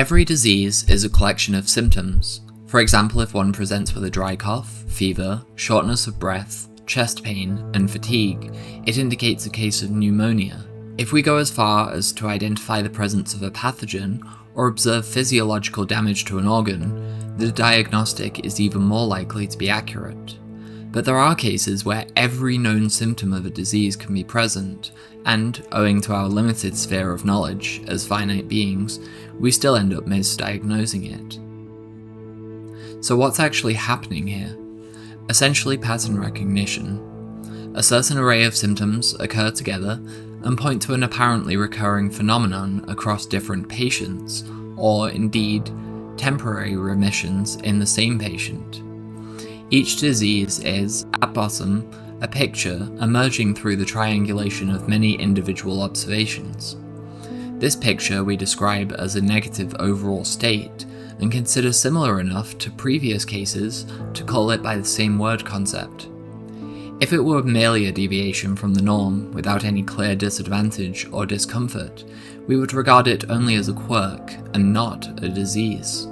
Every disease is a collection of symptoms. For example, if one presents with a dry cough, fever, shortness of breath, chest pain, and fatigue, it indicates a case of pneumonia. If we go as far as to identify the presence of a pathogen or observe physiological damage to an organ, the diagnostic is even more likely to be accurate. But there are cases where every known symptom of a disease can be present, and, owing to our limited sphere of knowledge as finite beings, we still end up misdiagnosing it. So what's actually happening here? Essentially pattern recognition. A certain array of symptoms occur together and point to an apparently recurring phenomenon across different patients, or indeed, temporary remissions in the same patient. Each disease is, at bottom, a picture emerging through the triangulation of many individual observations. This picture we describe as a negative overall state and consider similar enough to previous cases to call it by the same word concept. If it were merely a deviation from the norm without any clear disadvantage or discomfort, we would regard it only as a quirk and not a disease.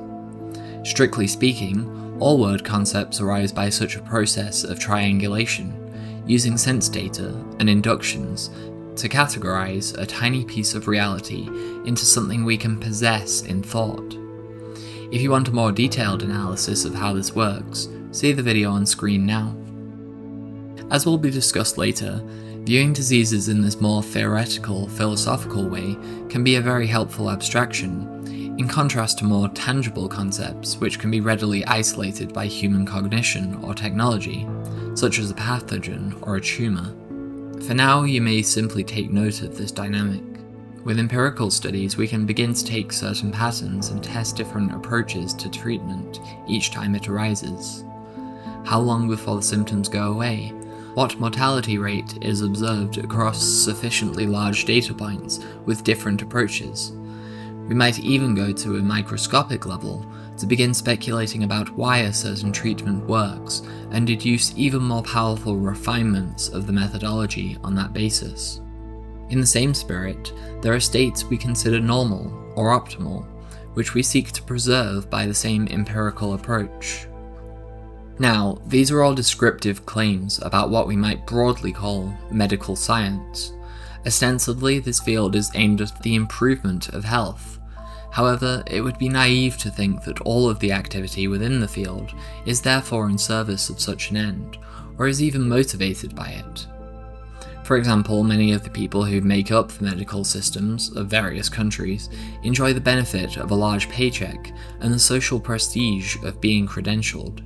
Strictly speaking, all word concepts arise by such a process of triangulation, using sense data and inductions to categorize a tiny piece of reality into something we can possess in thought. If you want a more detailed analysis of how this works, see the video on screen now. As will be discussed later, viewing diseases in this more theoretical, philosophical way can be a very helpful abstraction, in contrast to more tangible concepts which can be readily isolated by human cognition or technology, such as a pathogen or a tumour. For now, you may simply take note of this dynamic. With empirical studies, we can begin to take certain patterns and test different approaches to treatment each time it arises. How long before the symptoms go away? What mortality rate is observed across sufficiently large data points with different approaches? We might even go to a microscopic level to begin speculating about why a certain treatment works and deduce even more powerful refinements of the methodology on that basis. In the same spirit, there are states we consider normal or optimal, which we seek to preserve by the same empirical approach. Now, these are all descriptive claims about what we might broadly call medical science. Ostensibly, this field is aimed at the improvement of health. However, it would be naive to think that all of the activity within the field is therefore in service of such an end, or is even motivated by it. For example, many of the people who make up the medical systems of various countries enjoy the benefit of a large paycheck and the social prestige of being credentialed.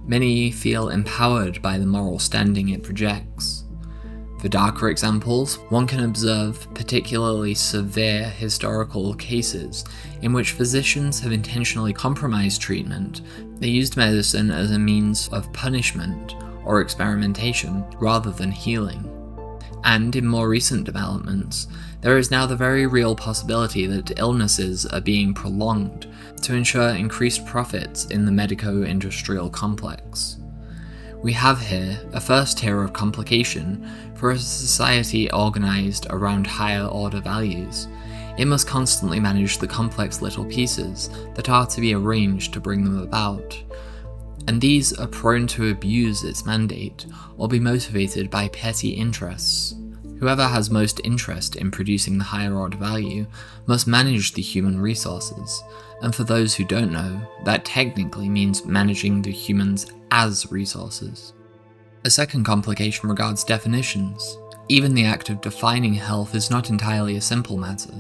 Many feel empowered by the moral standing it projects. For darker examples, one can observe particularly severe historical cases in which physicians have intentionally compromised treatment. They used medicine as a means of punishment or experimentation rather than healing. And in more recent developments, there is now the very real possibility that illnesses are being prolonged to ensure increased profits in the medico-industrial complex. We have here a first tier of complication for a society organized around higher order values. It must constantly manage the complex little pieces that are to be arranged to bring them about. And these are prone to abuse its mandate or be motivated by petty interests. Whoever has most interest in producing the higher order value must manage the human resources, and for those who don't know, that technically means managing the humans as resources. A second complication regards definitions. Even the act of defining health is not entirely a simple matter,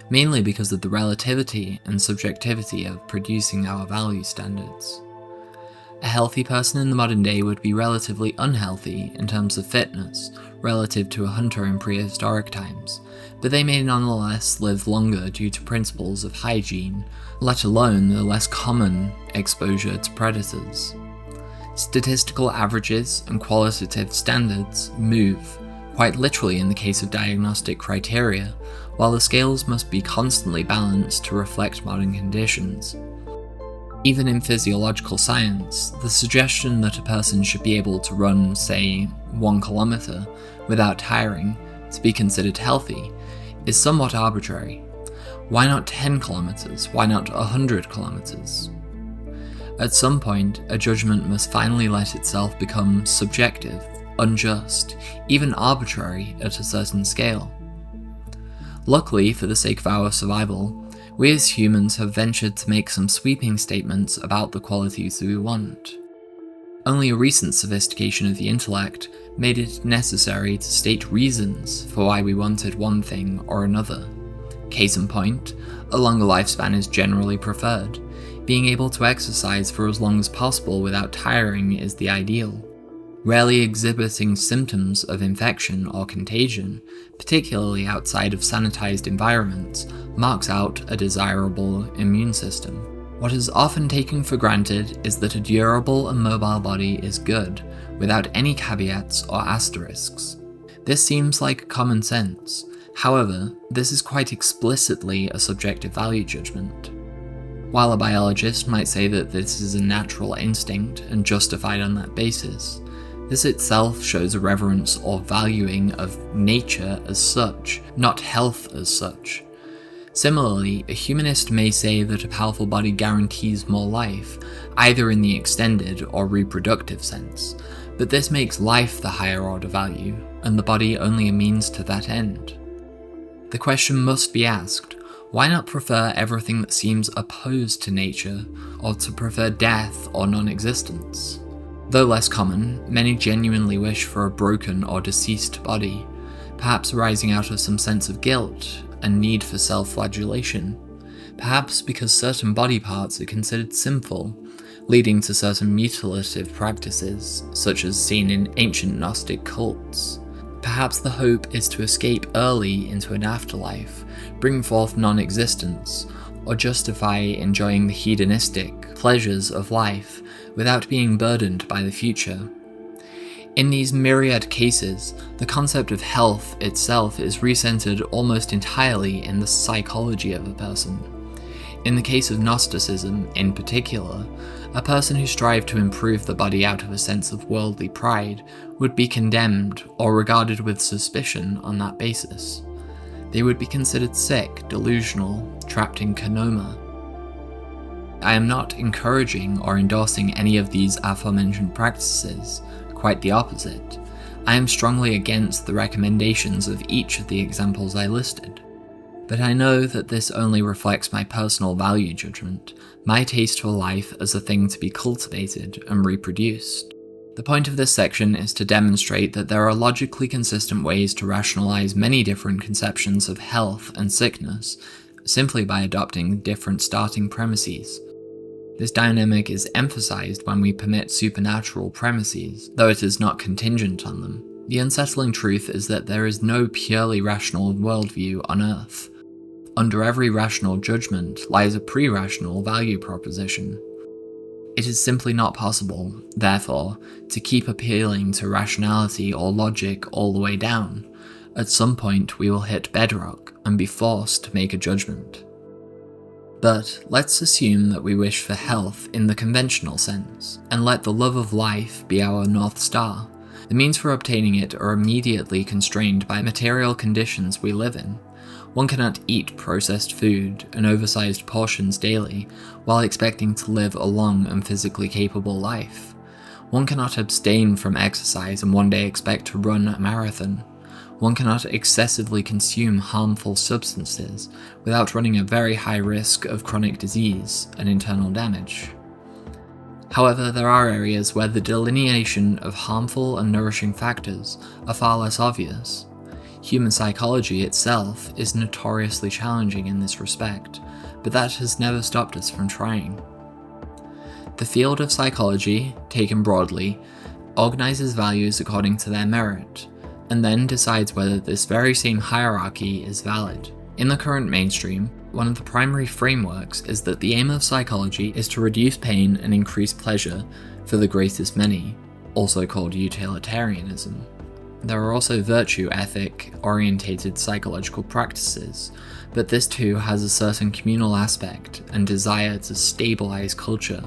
mainly because of the relativity and subjectivity of producing our value standards. A healthy person in the modern day would be relatively unhealthy in terms of fitness, relative to a hunter in prehistoric times, but they may nonetheless live longer due to principles of hygiene, let alone the less common exposure to predators. Statistical averages and qualitative standards move, quite literally in the case of diagnostic criteria, while the scales must be constantly balanced to reflect modern conditions. Even in physiological science, the suggestion that a person should be able to run, say, 1 kilometer without tiring to be considered healthy is somewhat arbitrary. Why not 10 kilometers? Why not 100 kilometers? At some point, a judgment must finally let itself become subjective, unjust, even arbitrary at a certain scale. Luckily, for the sake of our survival, we as humans have ventured to make some sweeping statements about the qualities we want. Only a recent sophistication of the intellect made it necessary to state reasons for why we wanted one thing or another. Case in point, a longer lifespan is generally preferred. Being able to exercise for as long as possible without tiring is the ideal. Rarely exhibiting symptoms of infection or contagion, particularly outside of sanitized environments, marks out a desirable immune system. What is often taken for granted is that a durable and mobile body is good, without any caveats or asterisks. This seems like common sense. However, this is quite explicitly a subjective value judgment. While a biologist might say that this is a natural instinct and justified on that basis, this itself shows a reverence or valuing of nature as such, not health as such. Similarly, a humanist may say that a powerful body guarantees more life, either in the extended or reproductive sense, but this makes life the higher order value, and the body only a means to that end. The question must be asked, why not prefer everything that seems opposed to nature, or to prefer death or non-existence? Though less common, many genuinely wish for a broken or deceased body, perhaps arising out of some sense of guilt and need for self-flagellation, perhaps because certain body parts are considered sinful, leading to certain mutilative practices, such as seen in ancient Gnostic cults. Perhaps the hope is to escape early into an afterlife, bring forth non-existence, or justify enjoying the hedonistic pleasures of life without being burdened by the future. In these myriad cases, the concept of health itself is recentered almost entirely in the psychology of a person. In the case of Gnosticism, in particular, a person who strived to improve the body out of a sense of worldly pride would be condemned or regarded with suspicion on that basis. They would be considered sick, delusional, trapped in konoma. I am not encouraging or endorsing any of these aforementioned practices, quite the opposite. I am strongly against the recommendations of each of the examples I listed. But I know that this only reflects my personal value judgment, my taste for life as a thing to be cultivated and reproduced. The point of this section is to demonstrate that there are logically consistent ways to rationalize many different conceptions of health and sickness, simply by adopting different starting premises. This dynamic is emphasized when we permit supernatural premises, though it is not contingent on them. The unsettling truth is that there is no purely rational worldview on Earth. Under every rational judgment lies a pre-rational value proposition. It is simply not possible, therefore, to keep appealing to rationality or logic all the way down. At some point we will hit bedrock and be forced to make a judgment. But let's assume that we wish for health in the conventional sense, and let the love of life be our North Star. The means for obtaining it are immediately constrained by material conditions we live in. One cannot eat processed food and oversized portions daily while expecting to live a long and physically capable life. One cannot abstain from exercise and one day expect to run a marathon. One cannot excessively consume harmful substances without running a very high risk of chronic disease and internal damage. However, there are areas where the delineation of harmful and nourishing factors are far less obvious. Human psychology itself is notoriously challenging in this respect, but that has never stopped us from trying. The field of psychology, taken broadly, organizes values according to their merit, and then decides whether this very same hierarchy is valid. In the current mainstream, one of the primary frameworks is that the aim of psychology is to reduce pain and increase pleasure for the greatest many, also called utilitarianism. There are also virtue ethic-orientated psychological practices, but this too has a certain communal aspect and desire to stabilize culture.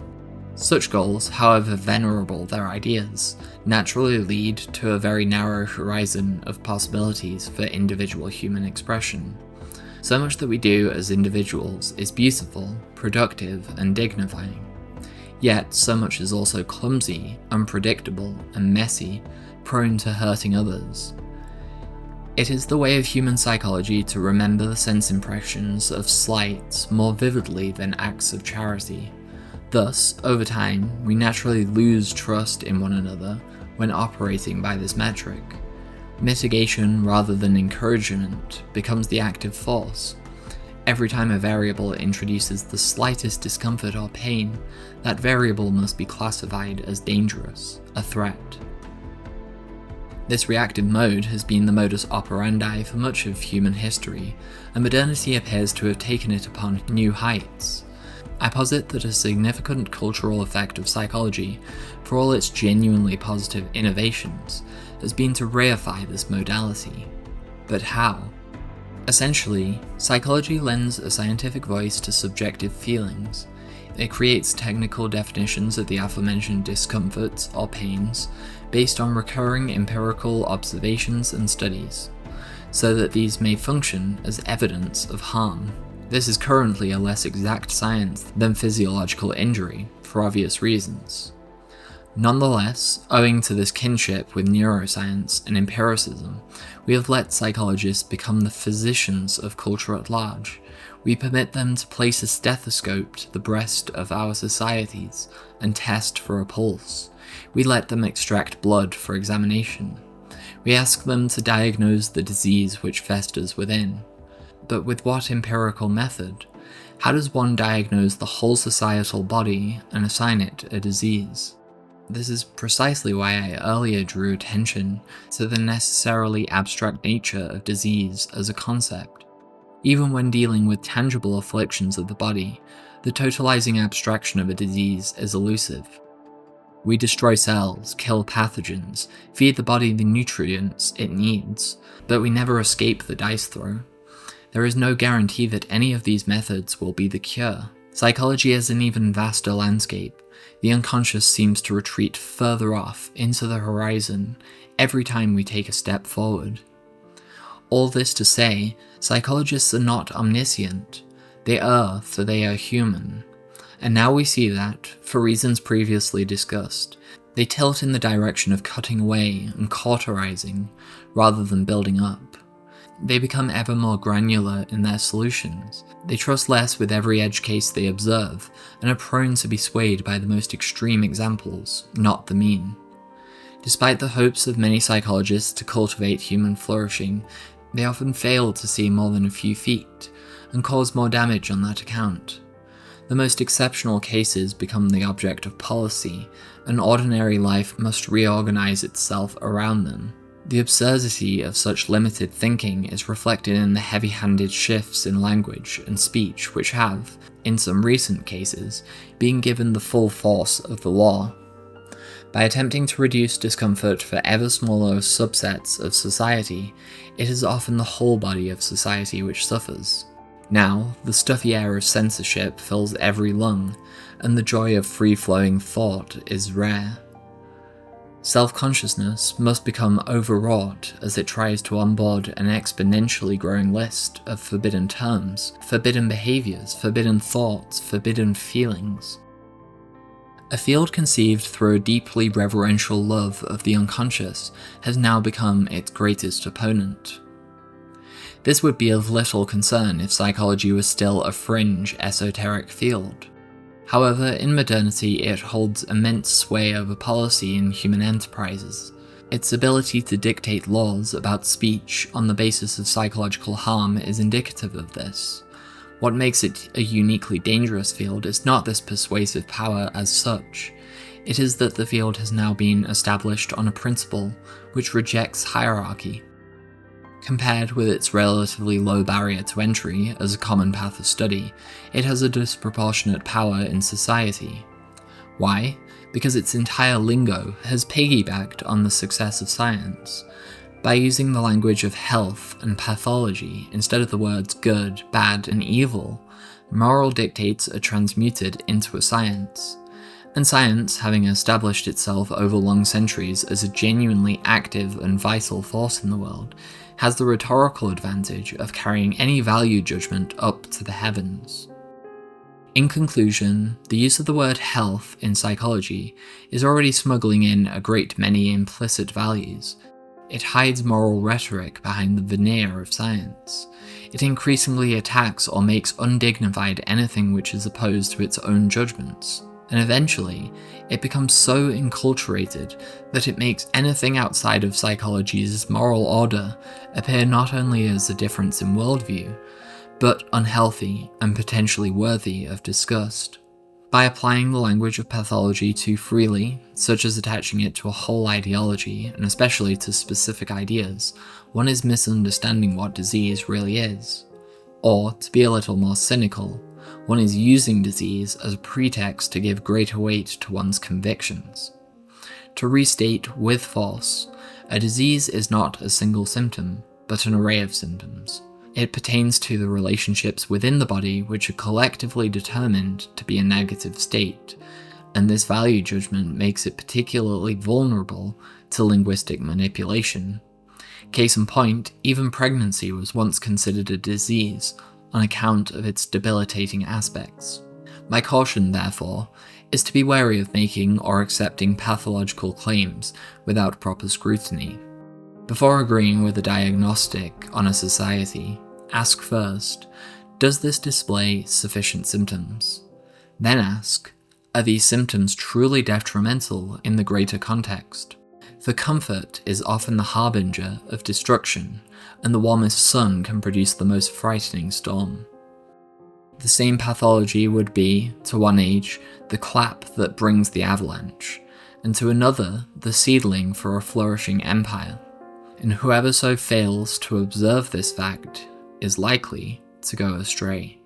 Such goals, however venerable their ideas, naturally lead to a very narrow horizon of possibilities for individual human expression. So much that we do as individuals is beautiful, productive, and dignifying. Yet, so much is also clumsy, unpredictable, and messy, prone to hurting others. It is the way of human psychology to remember the sense impressions of slights more vividly than acts of charity. Thus, over time, we naturally lose trust in one another when operating by this metric. Mitigation rather than encouragement becomes the active force. Every time a variable introduces the slightest discomfort or pain, that variable must be classified as dangerous, a threat. This reactive mode has been the modus operandi for much of human history, and modernity appears to have taken it upon new heights. I posit that a significant cultural effect of psychology, for all its genuinely positive innovations, has been to reify this modality. But how? Essentially, psychology lends a scientific voice to subjective feelings. It creates technical definitions of the aforementioned discomforts or pains based on recurring empirical observations and studies, so that these may function as evidence of harm. This is currently a less exact science than physiological injury, for obvious reasons. Nonetheless, owing to this kinship with neuroscience and empiricism, we have let psychologists become the physicians of culture at large. We permit them to place a stethoscope to the breast of our societies and test for a pulse. We let them extract blood for examination. We ask them to diagnose the disease which festers within. But with what empirical method? How does one diagnose the whole societal body and assign it a disease? This is precisely why I earlier drew attention to the necessarily abstract nature of disease as a concept. Even when dealing with tangible afflictions of the body, the totalizing abstraction of a disease is elusive. We destroy cells, kill pathogens, feed the body the nutrients it needs, but we never escape the dice throw. There is no guarantee that any of these methods will be the cure. Psychology is an even vaster landscape. The unconscious seems to retreat further off into the horizon every time we take a step forward. All this to say, psychologists are not omniscient. They err, for they are human. And now we see that, for reasons previously discussed, they tilt in the direction of cutting away and cauterizing, rather than building up. They become ever more granular in their solutions. They trust less with every edge case they observe, and are prone to be swayed by the most extreme examples, not the mean. Despite the hopes of many psychologists to cultivate human flourishing, they often fail to see more than a few feet, and cause more damage on that account. The most exceptional cases become the object of policy, and ordinary life must reorganize itself around them. The absurdity of such limited thinking is reflected in the heavy-handed shifts in language and speech which have, in some recent cases, been given the full force of the law. By attempting to reduce discomfort for ever smaller subsets of society, it is often the whole body of society which suffers. Now, the stuffy air of censorship fills every lung, and the joy of free-flowing thought is rare. Self-consciousness must become overwrought as it tries to onboard an exponentially growing list of forbidden terms, forbidden behaviors, forbidden thoughts, forbidden feelings. A field conceived through a deeply reverential love of the unconscious has now become its greatest opponent. This would be of little concern if psychology was still a fringe, esoteric field. However, in modernity, it holds immense sway over policy in human enterprises. Its ability to dictate laws about speech on the basis of psychological harm is indicative of this. What makes it a uniquely dangerous field is not this persuasive power as such. It is that the field has now been established on a principle which rejects hierarchy. Compared with its relatively low barrier to entry as a common path of study, it has a disproportionate power in society. Why? Because its entire lingo has piggybacked on the success of science. By using the language of health and pathology instead of the words good, bad, and evil, moral dictates are transmuted into a science. And science, having established itself over long centuries as a genuinely active and vital force in the world, has the rhetorical advantage of carrying any value judgment up to the heavens. In conclusion, the use of the word health in psychology is already smuggling in a great many implicit values. It hides moral rhetoric behind the veneer of science. It increasingly attacks or makes undignified anything which is opposed to its own judgments. And eventually, it becomes so enculturated that it makes anything outside of psychology's moral order appear not only as a difference in worldview, but unhealthy and potentially worthy of disgust. By applying the language of pathology too freely, such as attaching it to a whole ideology, and especially to specific ideas, one is misunderstanding what disease really is. Or, to be a little more cynical, one is using disease as a pretext to give greater weight to one's convictions. To restate with force, a disease is not a single symptom, but an array of symptoms. It pertains to the relationships within the body which are collectively determined to be a negative state, and this value judgment makes it particularly vulnerable to linguistic manipulation. Case in point, even pregnancy was once considered a disease on account of its debilitating aspects. My caution, therefore, is to be wary of making or accepting pathological claims without proper scrutiny. Before agreeing with a diagnostic on a society, ask first, does this display sufficient symptoms? Then ask, are these symptoms truly detrimental in the greater context? For comfort is often the harbinger of destruction, and the warmest sun can produce the most frightening storm. The same pathology would be, to one age, the clap that brings the avalanche, and to another, the seedling for a flourishing empire. And whoever so fails to observe this fact is likely to go astray.